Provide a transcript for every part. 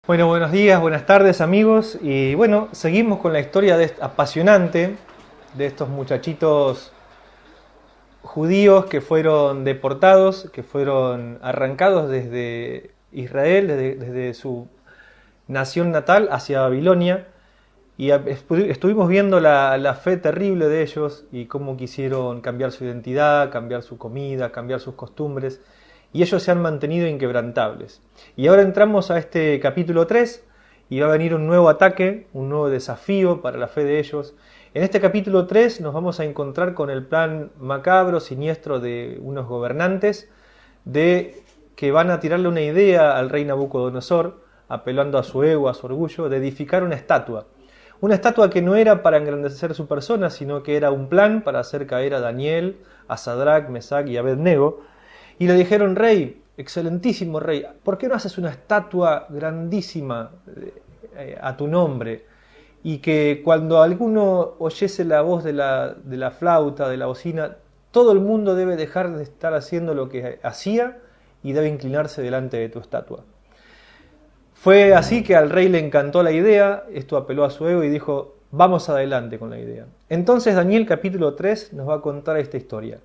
Bueno, buenos días, buenas tardes amigos, y bueno, seguimos con la historia apasionante de estos muchachitos judíos que fueron deportados, que fueron arrancados desde Israel, desde su nación natal hacia Babilonia, y estuvimos viendo la fe terrible de ellos y cómo quisieron cambiar su identidad, cambiar su comida, cambiar sus costumbres, y ellos se han mantenido inquebrantables. Y ahora entramos a este capítulo 3 y va a venir un nuevo ataque, un nuevo desafío para la fe de ellos. En este capítulo 3 nos vamos a encontrar con el plan macabro, siniestro de unos gobernantes de que van a tirarle una idea al rey Nabucodonosor, apelando a su ego, a su orgullo, de edificar una estatua. Una estatua que no era para engrandecer su persona, sino que era un plan para hacer caer a Daniel, a Sadrach, Mesach y Abednego. Y le dijeron: rey, excelentísimo rey, ¿por qué no haces una estatua grandísima a tu nombre? Y que cuando alguno oyese la voz de la flauta, de la bocina, todo el mundo debe dejar de estar haciendo lo que hacía y debe inclinarse delante de tu estatua. Fue así que al rey le encantó la idea, esto apeló a su ego y dijo: vamos adelante con la idea. Entonces Daniel capítulo 3 nos va a contar esta historia.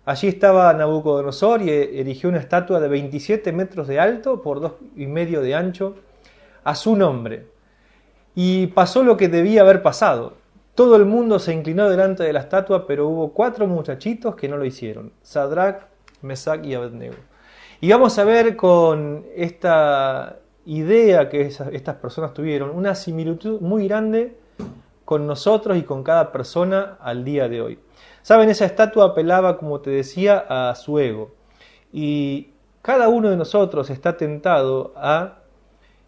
Allí estaba Nabucodonosor y erigió una estatua de 27 metros de alto por 2,5 de ancho a su nombre. Y pasó lo que debía haber pasado. Todo el mundo se inclinó delante de la estatua, pero hubo 4 muchachitos que no lo hicieron: Sadrach, Mesach y Abednego. Y vamos a ver con esta idea que estas personas tuvieron una similitud muy grande con nosotros y con cada persona al día de hoy. Saben, esa estatua apelaba, como te decía, a su ego. Y cada uno de nosotros está tentado a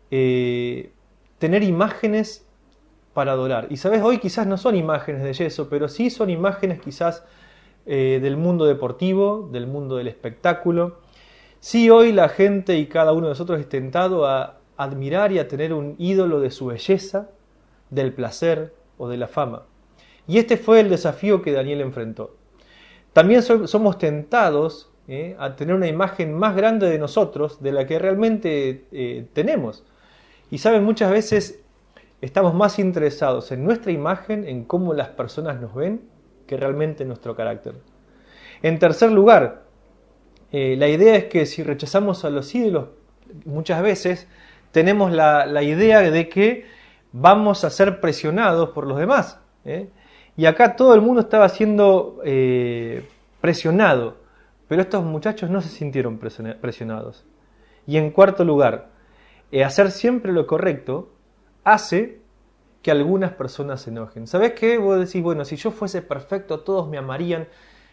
tener imágenes para adorar. Y sabes, hoy quizás no son imágenes de yeso, pero sí son imágenes quizás del mundo deportivo, del mundo del espectáculo. Sí, hoy la gente y cada uno de nosotros es tentado a admirar y a tener un ídolo de su belleza, del placer o de la fama. Y este fue el desafío que Daniel enfrentó. También somos tentados a tener una imagen más grande de nosotros de la que realmente tenemos. Y saben, muchas veces estamos más interesados en nuestra imagen, en cómo las personas nos ven, que realmente en nuestro carácter. En tercer lugar, la idea es que si rechazamos a los ídolos, muchas veces tenemos la idea de que vamos a ser presionados por los demás. Y acá todo el mundo estaba siendo presionado, pero estos muchachos no se sintieron presionados. Y en cuarto lugar, hacer siempre lo correcto hace que algunas personas se enojen. ¿Sabés qué? Vos decís: bueno, si yo fuese perfecto, todos me amarían.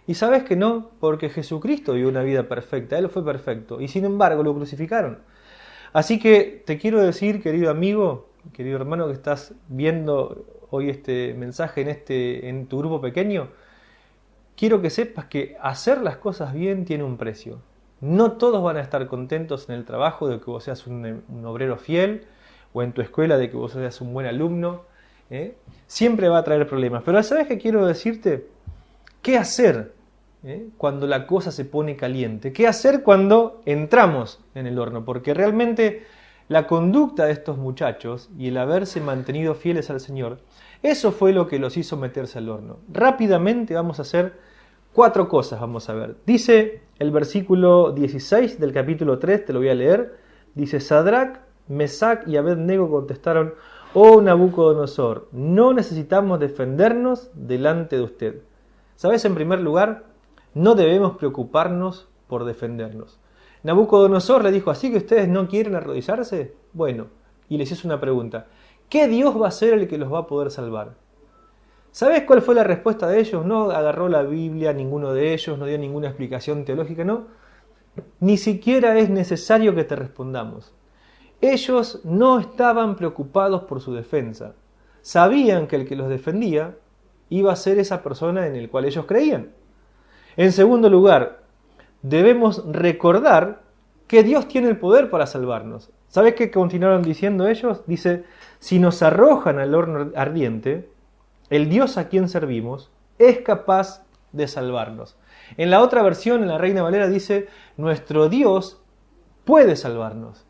Y sabés que no, porque Jesucristo vivió una vida perfecta, Él fue perfecto, y sin embargo lo crucificaron. Así que te quiero decir, querido amigo, querido hermano que estás viendo hoy este mensaje en tu grupo pequeño, quiero que sepas que hacer las cosas bien tiene un precio. No todos van a estar contentos en el trabajo de que vos seas un obrero fiel, o en tu escuela de que vos seas un buen alumno. Siempre va a traer problemas. Pero ¿sabes qué quiero decirte? ¿Qué hacer cuando la cosa se pone caliente? ¿Qué hacer cuando entramos en el horno? Porque realmente la conducta de estos muchachos y el haberse mantenido fieles al Señor, eso fue lo que los hizo meterse al horno. Rápidamente vamos a hacer 4 cosas, vamos a ver. Dice el versículo 16 del capítulo 3, te lo voy a leer. Dice: Sadrach, Mesach y Abednego contestaron: oh Nabucodonosor, no necesitamos defendernos delante de usted. ¿Sabes? En primer lugar, no debemos preocuparnos por defendernos. Nabucodonosor le dijo: ¿así que ustedes no quieren arrodillarse? Bueno, y les hizo una pregunta: ¿qué Dios va a ser el que los va a poder salvar? ¿Sabes cuál fue la respuesta de ellos? No agarró la Biblia, ninguno de ellos, no dio ninguna explicación teológica, no. Ni siquiera es necesario que te respondamos. Ellos no estaban preocupados por su defensa. Sabían que el que los defendía iba a ser esa persona en el cual ellos creían. En segundo lugar, debemos recordar que Dios tiene el poder para salvarnos. ¿Sabes qué continuaron diciendo ellos? Dice: si nos arrojan al horno ardiente, el Dios a quien servimos es capaz de salvarnos. En la otra versión, en la Reina Valera, dice: nuestro Dios puede salvarnos.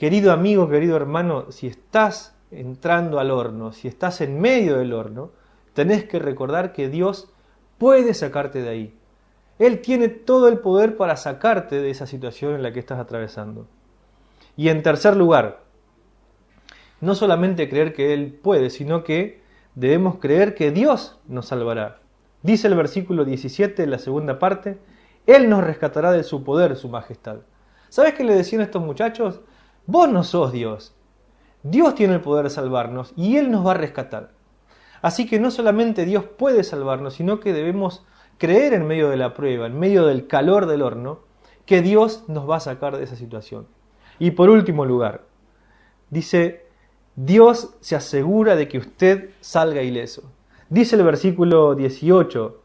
Querido amigo, querido hermano, si estás entrando al horno, si estás en medio del horno, tenés que recordar que Dios puede sacarte de ahí. Él tiene todo el poder para sacarte de esa situación en la que estás atravesando. Y en tercer lugar, no solamente creer que Él puede, sino que debemos creer que Dios nos salvará. Dice el versículo 17, la segunda parte, Él nos rescatará de su poder, su majestad. ¿Sabes qué le decían a estos muchachos? Vos no sos Dios. Dios tiene el poder de salvarnos y Él nos va a rescatar. Así que no solamente Dios puede salvarnos, sino que debemos creer en medio de la prueba, en medio del calor del horno, que Dios nos va a sacar de esa situación. Y por último lugar, dice, Dios se asegura de que usted salga ileso. Dice el versículo 18,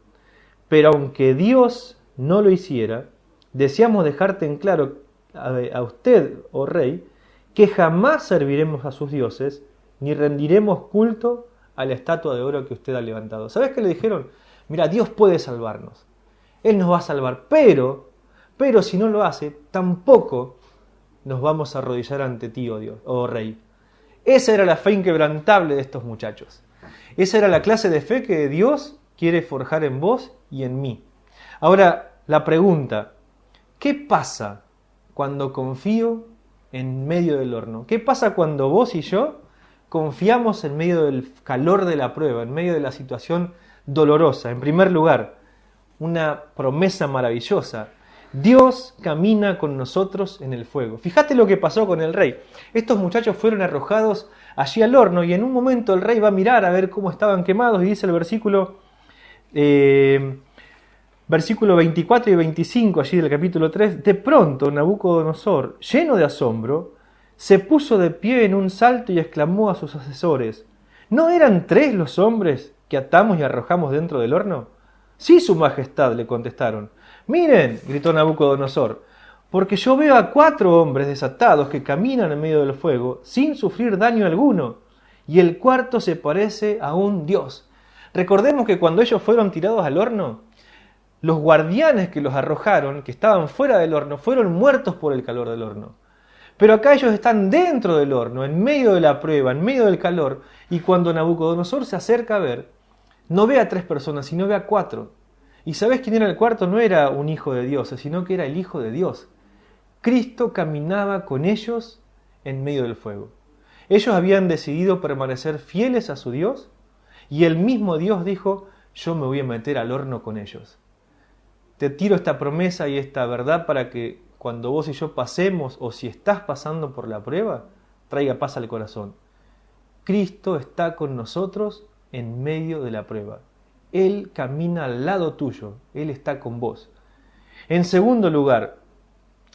pero aunque Dios no lo hiciera, deseamos dejarte en claro a usted, oh rey, que jamás serviremos a sus dioses, ni rendiremos culto a la estatua de oro que usted ha levantado. ¿Sabes qué le dijeron? Mira, Dios puede salvarnos. Él nos va a salvar, pero si no lo hace, tampoco nos vamos a arrodillar ante ti, oh Dios, oh rey. Esa era la fe inquebrantable de estos muchachos. Esa era la clase de fe que Dios quiere forjar en vos y en mí. Ahora, la pregunta, ¿qué pasa cuando confío en medio del horno? ¿Qué pasa cuando vos y yo confiamos en medio del calor de la prueba, en medio de la situación dolorosa? En primer lugar, una promesa maravillosa. Dios camina con nosotros en el fuego. Fíjate lo que pasó con el rey. Estos muchachos fueron arrojados allí al horno y en un momento el rey va a mirar a ver cómo estaban quemados y dice el versículo 24 y 25 allí del capítulo 3, de pronto Nabucodonosor, lleno de asombro, se puso de pie en un salto y exclamó a sus asesores, ¿no eran 3 los hombres que atamos y arrojamos dentro del horno? Sí, su majestad, le contestaron. Miren, gritó Nabucodonosor, porque yo veo a 4 hombres desatados que caminan en medio del fuego sin sufrir daño alguno, y el cuarto se parece a un dios. Recordemos que cuando ellos fueron tirados al horno, los guardianes que los arrojaron, que estaban fuera del horno, fueron muertos por el calor del horno. Pero acá ellos están dentro del horno, en medio de la prueba, en medio del calor, y cuando Nabucodonosor se acerca a ver, no ve a 3 personas, sino ve a 4. ¿Y sabés quién era el cuarto? No era un hijo de Dios, sino que era el Hijo de Dios. Cristo caminaba con ellos en medio del fuego. Ellos habían decidido permanecer fieles a su Dios, y el mismo Dios dijo, yo me voy a meter al horno con ellos. Te tiro esta promesa y esta verdad para que cuando vos y yo pasemos, o si estás pasando por la prueba, traiga paz al corazón. Cristo está con nosotros en medio de la prueba. Él camina al lado tuyo, Él está con vos. En segundo lugar,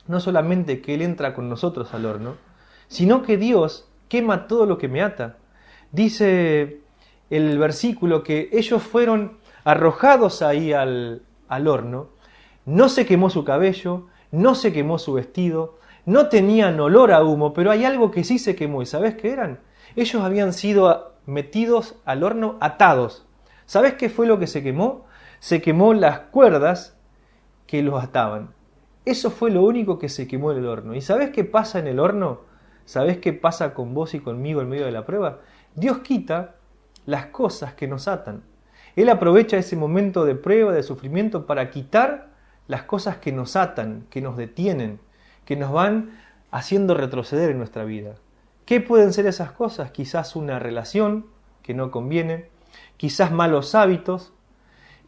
no solamente que Él entra con nosotros al horno, sino que Dios quema todo lo que me ata. Dice el versículo que ellos fueron arrojados ahí al horno, no se quemó su cabello, no se quemó su vestido, no tenían olor a humo, pero hay algo que sí se quemó, ¿y sabés qué eran? Ellos habían sido metidos al horno atados. ¿Sabés qué fue lo que se quemó? Se quemó las cuerdas que los ataban. Eso fue lo único que se quemó en el horno. ¿Y sabés qué pasa en el horno? ¿Sabés qué pasa con vos y conmigo en medio de la prueba? Dios quita las cosas que nos atan. Él aprovecha ese momento de prueba, de sufrimiento, para quitar las cosas que nos atan, que nos detienen, que nos van haciendo retroceder en nuestra vida. ¿Qué pueden ser esas cosas? Quizás una relación que no conviene, quizás malos hábitos,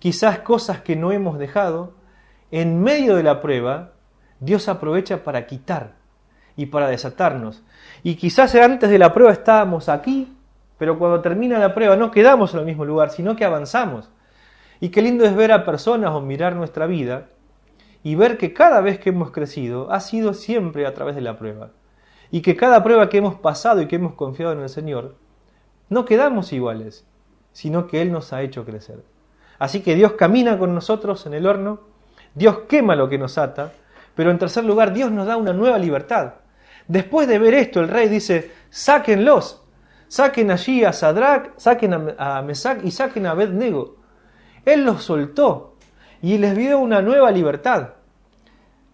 quizás cosas que no hemos dejado. En medio de la prueba, Dios aprovecha para quitar y para desatarnos. Y quizás antes de la prueba estábamos aquí, pero cuando termina la prueba no quedamos en el mismo lugar, sino que avanzamos. Y qué lindo es ver a personas o mirar nuestra vida y ver que cada vez que hemos crecido ha sido siempre a través de la prueba. Y que cada prueba que hemos pasado y que hemos confiado en el Señor, no quedamos iguales, sino que Él nos ha hecho crecer. Así que Dios camina con nosotros en el horno, Dios quema lo que nos ata, pero en tercer lugar Dios nos da una nueva libertad. Después de ver esto, el rey dice, sáquenlos, saquen allí a Sadrach, saquen a Mesac y saquen a Abed-nego. Él los soltó y les dio una nueva libertad.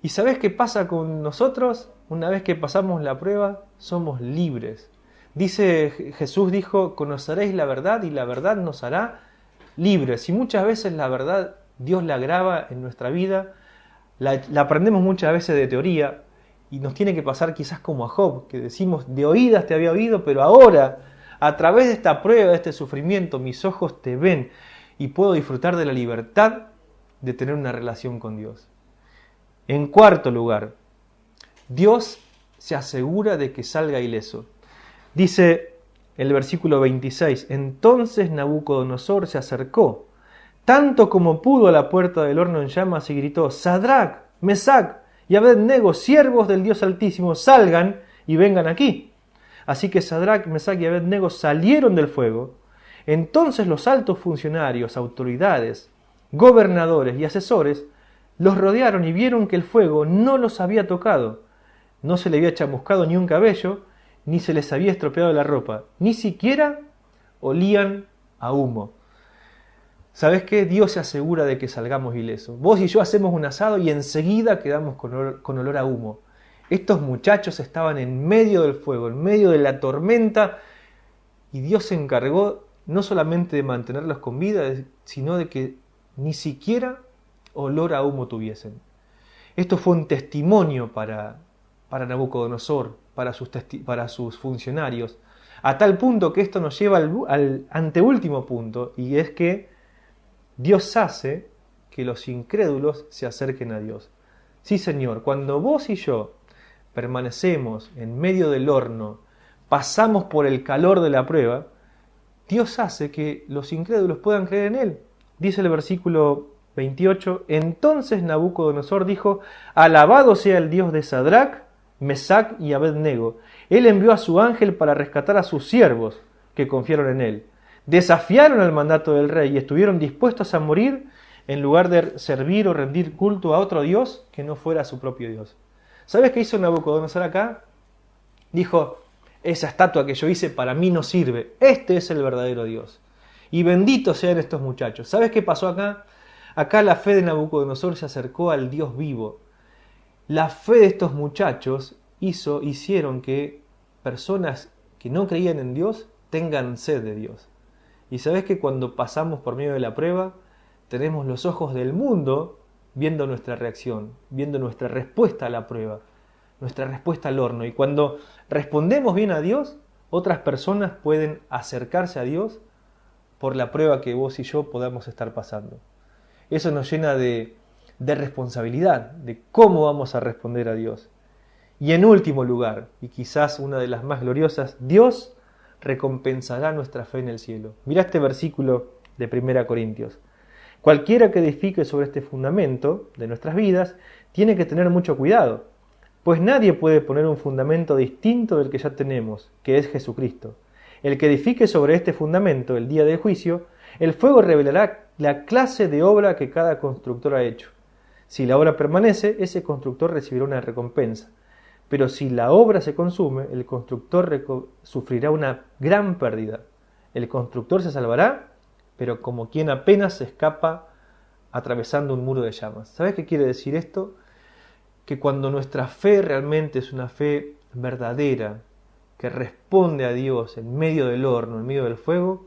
¿Y sabés qué pasa con nosotros? una vez que pasamos la prueba, somos libres. Jesús dijo, conoceréis la verdad y la verdad nos hará libres. Y muchas veces la verdad Dios la graba en nuestra vida, la aprendemos muchas veces de teoría y nos tiene que pasar quizás como a Job, que decimos, de oídas te había oído, pero ahora, a través de esta prueba, de este sufrimiento, mis ojos te ven y puedo disfrutar de la libertad de tener una relación con Dios. En cuarto lugar, Dios se asegura de que salga ileso. Dice el versículo 26, entonces Nabucodonosor se acercó, tanto como pudo a la puerta del horno en llamas y gritó, Sadrac, Mesac y Abed-nego, siervos del Dios Altísimo, salgan y vengan aquí. Así que Sadrac, Mesac y Abed-nego salieron del fuego. Entonces los altos funcionarios, autoridades, gobernadores y asesores los rodearon y vieron que el fuego no los había tocado. No se le había chamuscado ni un cabello, ni se les había estropeado la ropa, ni siquiera olían a humo. ¿Sabes qué? Dios se asegura de que salgamos ilesos. Vos y yo hacemos un asado y enseguida quedamos con olor a humo. Estos muchachos estaban en medio del fuego, en medio de la tormenta, y Dios se encargó no solamente de mantenerlos con vida, sino de que ni siquiera olor a humo tuviesen. Esto fue un testimonio para Nabucodonosor, para sus funcionarios, a tal punto que esto nos lleva al anteúltimo punto, y es que Dios hace que los incrédulos se acerquen a Dios. Sí, Señor, cuando vos y yo permanecemos en medio del horno, pasamos por el calor de la prueba, Dios hace que los incrédulos puedan creer en Él. Dice el versículo 28, entonces Nabucodonosor dijo, alabado sea el Dios de Sadrac, Mesac y Abed-nego. Él envió a su ángel para rescatar a sus siervos que confiaron en Él. Desafiaron el mandato del rey y estuvieron dispuestos a morir en lugar de servir o rendir culto a otro Dios que no fuera su propio Dios. ¿Sabes qué hizo Nabucodonosor acá? Dijo, esa estatua que yo hice para mí no sirve. Este es el verdadero Dios. Y benditos sean estos muchachos. ¿Sabes qué pasó acá? Acá la fe de Nabucodonosor se acercó al Dios vivo. La fe de estos muchachos hicieron que personas que no creían en Dios tengan sed de Dios. Y sabes que cuando pasamos por medio de la prueba, tenemos los ojos del mundo viendo nuestra reacción, viendo nuestra respuesta a la prueba, nuestra respuesta al horno. Y cuando respondemos bien a Dios, otras personas pueden acercarse a Dios por la prueba que vos y yo podamos estar pasando. Eso nos llena de responsabilidad, de cómo vamos a responder a Dios. Y en último lugar, y quizás una de las más gloriosas, Dios recompensará nuestra fe en el cielo. Mirá este versículo de 1 Corintios. Cualquiera que edifique sobre este fundamento de nuestras vidas tiene que tener mucho cuidado, pues nadie puede poner un fundamento distinto del que ya tenemos, que es Jesucristo. El que edifique sobre este fundamento el día del juicio, el fuego revelará la clase de obra que cada constructor ha hecho. Si la obra permanece, ese constructor recibirá una recompensa. Pero si la obra se consume, el constructor sufrirá una gran pérdida. El constructor se salvará, pero como quien apenas se escapa atravesando un muro de llamas. ¿Sabes qué quiere decir esto? Que cuando nuestra fe realmente es una fe verdadera, que responde a Dios en medio del horno, en medio del fuego,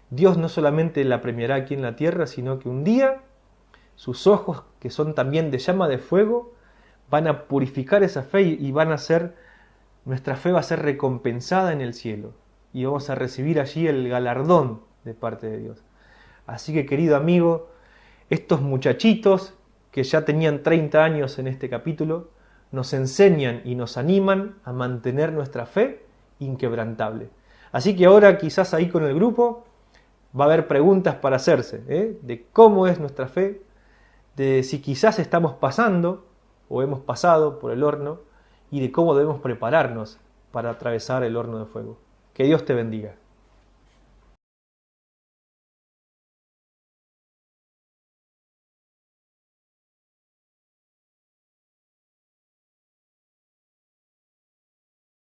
Dios no solamente la premiará aquí en la tierra, sino que un día sus ojos, que son también de llama de fuego, van a purificar esa fe y nuestra fe va a ser recompensada en el cielo. Y vamos a recibir allí el galardón de parte de Dios. Así que, querido amigo, estos muchachitos que ya tenían 30 años en este capítulo, nos enseñan y nos animan a mantener nuestra fe inquebrantable. Así que ahora quizás ahí con el grupo va a haber preguntas para hacerse, de cómo es nuestra fe, de si quizás estamos pasando o hemos pasado por el horno y de cómo debemos prepararnos para atravesar el horno de fuego. Que Dios te bendiga.